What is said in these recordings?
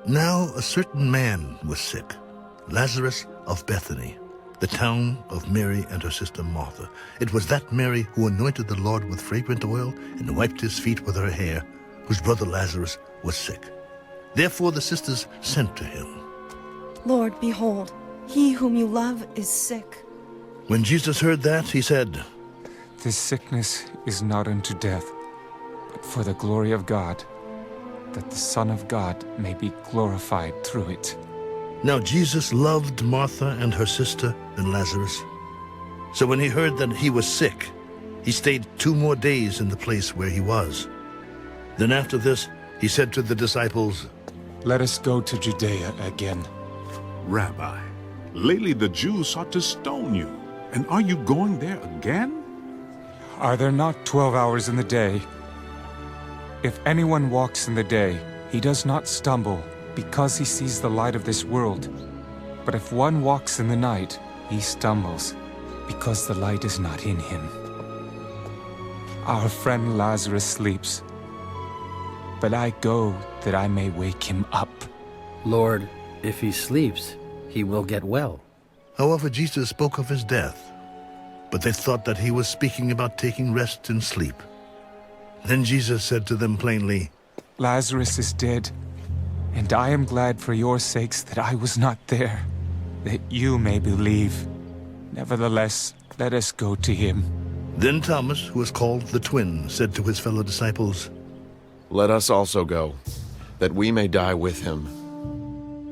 Now a certain man was sick, Lazarus of Bethany, the town of Mary and her sister Martha. It was that Mary who anointed the Lord with fragrant oil and wiped his feet with her hair, whose brother Lazarus was sick. Therefore the sisters sent to him. Lord, behold, he whom you love is sick. When Jesus heard that, he said, This sickness is not unto death, but for the glory of God, that the Son of God may be glorified through it. Now Jesus loved Martha and her sister and Lazarus. So when he heard that he was sick, he stayed 2 more days in the place where he was. Then after this, he said to the disciples, Let us go to Judea again. Rabbi, lately the Jews sought to stone you, and are you going there again? Are there not 12 hours in the day? If anyone walks in the day, he does not stumble, because he sees the light of this world. But if one walks in the night, he stumbles, because the light is not in him. Our friend Lazarus sleeps, but I go that I may wake him up. Lord, if he sleeps, he will get well. However, Jesus spoke of his death, but they thought that he was speaking about taking rest and sleep. Then Jesus said to them plainly, Lazarus is dead, and I am glad for your sakes that I was not there, that you may believe. Nevertheless, let us go to him. Then Thomas, who was called the twin, said to his fellow disciples, Let us also go, that we may die with him.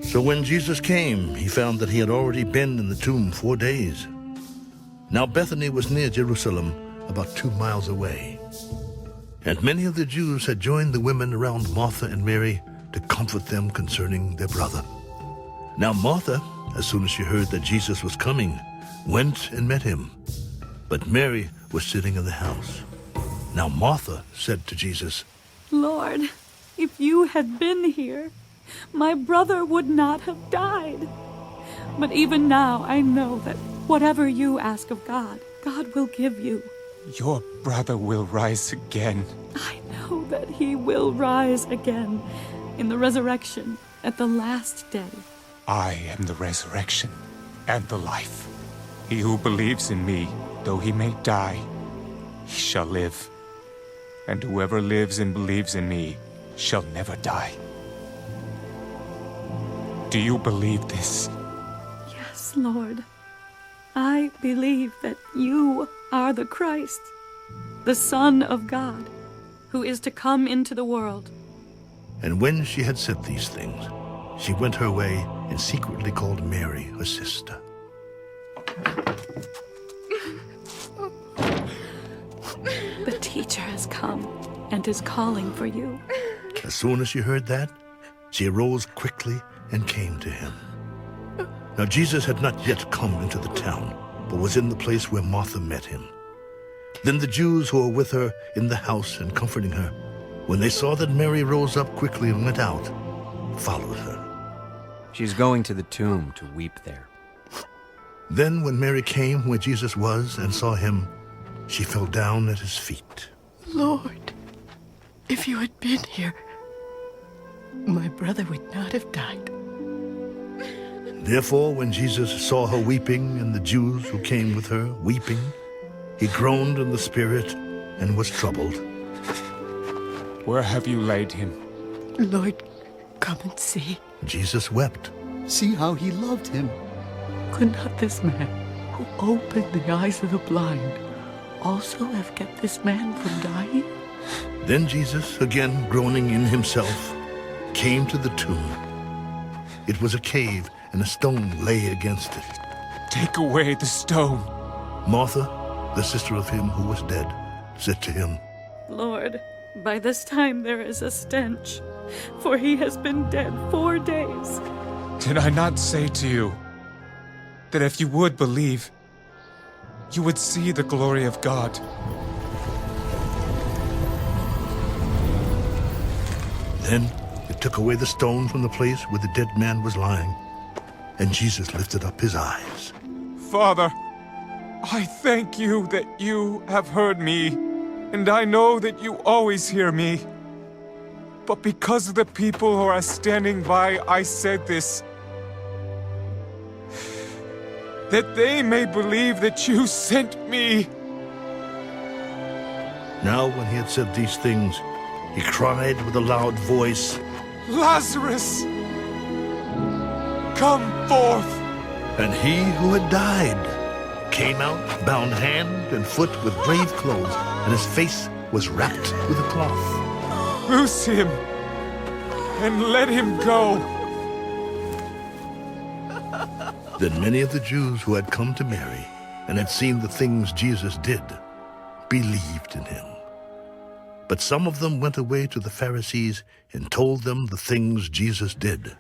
So when Jesus came, he found that he had already been in the tomb 4 days. Now Bethany was near Jerusalem, about 2 miles away. And many of the Jews had joined the women around Martha and Mary to comfort them concerning their brother. Now Martha, as soon as she heard that Jesus was coming, went and met him. But Mary was sitting in the house. Now Martha said to Jesus, Lord, if you had been here, my brother would not have died. But even now I know that whatever you ask of God, God will give you. Your brother will rise again. I know that he will rise again in the resurrection at the last day. I am the resurrection and the life. He who believes in me, though he may die, he shall live. And whoever lives and believes in me shall never die. Do you believe this? Yes, Lord. I believe that you are the Christ, the Son of God, who is to come into the world. And when she had said these things, she went her way and secretly called Mary, her sister. The teacher has come and is calling for you. As soon as she heard that, she arose quickly and came to him. Now Jesus had not yet come into the town, but was in the place where Martha met him. Then the Jews who were with her in the house and comforting her, when they saw that Mary rose up quickly and went out, followed her. She's going to the tomb to weep there. Then when Mary came where Jesus was and saw him, she fell down at his feet. Lord, if you had been here, my brother would not have died. Therefore, when Jesus saw her weeping and the Jews who came with her weeping, he groaned in the spirit and was troubled. Where have you laid him? Lord, come and see. Jesus wept. See how he loved him. Could not this man, who opened the eyes of the blind, also have kept this man from dying? Then Jesus, again groaning in himself, came to the tomb. It was a cave, and a stone lay against it. Take away the stone. Martha, the sister of him who was dead, said to him, Lord, by this time there is a stench, for he has been dead 4 days. Did I not say to you that if you would believe, you would see the glory of God? Then they took away the stone from the place where the dead man was lying, and Jesus lifted up his eyes. Father, I thank you that you have heard me, and I know that you always hear me. but because of the people who are standing by, I said this, that they may believe that you sent me. Now when he had said these things, he cried with a loud voice, Lazarus, come forth! And he who had died came out, bound hand and foot with grave clothes, and his face was wrapped with a cloth. Loose him, and let him go. Then many of the Jews who had come to Mary and had seen the things Jesus did believed in him. But some of them went away to the Pharisees and told them the things Jesus did.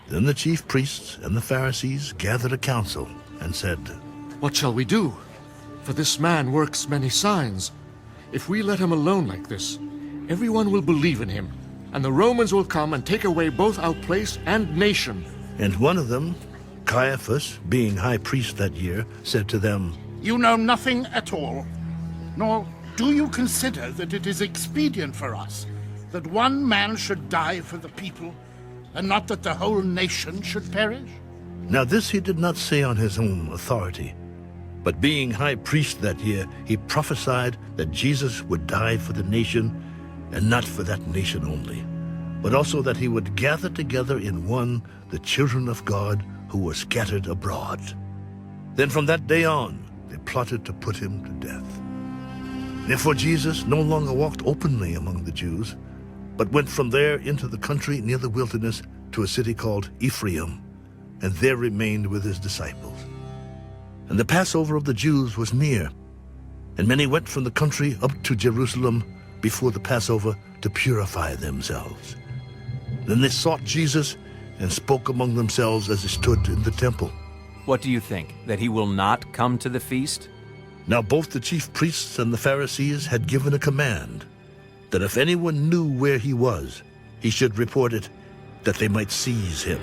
Then the chief priests and the Pharisees gathered a council and said, What shall we do? For this man works many signs. If we let him alone like this, everyone will believe in him, and the Romans will come and take away both our place and nation. And one of them, Caiaphas, being high priest that year, said to them, You know nothing at all, nor do you consider that it is expedient for us that one man should die for the people, and not that the whole nation should perish? Now this he did not say on his own authority, but being high priest that year, he prophesied that Jesus would die for the nation, and not for that nation only, but also that he would gather together in one the children of God who were scattered abroad. Then from that day on, they plotted to put him to death. Therefore Jesus no longer walked openly among the Jews, but went from there into the country near the wilderness to a city called Ephraim, and there remained with his disciples. And the Passover of the Jews was near, and many went from the country up to Jerusalem before the Passover to purify themselves. Then they sought Jesus and spoke among themselves as they stood in the temple. What do you think, that he will not come to the feast? Now both the chief priests and the Pharisees had given a command that if anyone knew where he was, he should report it, that they might seize him.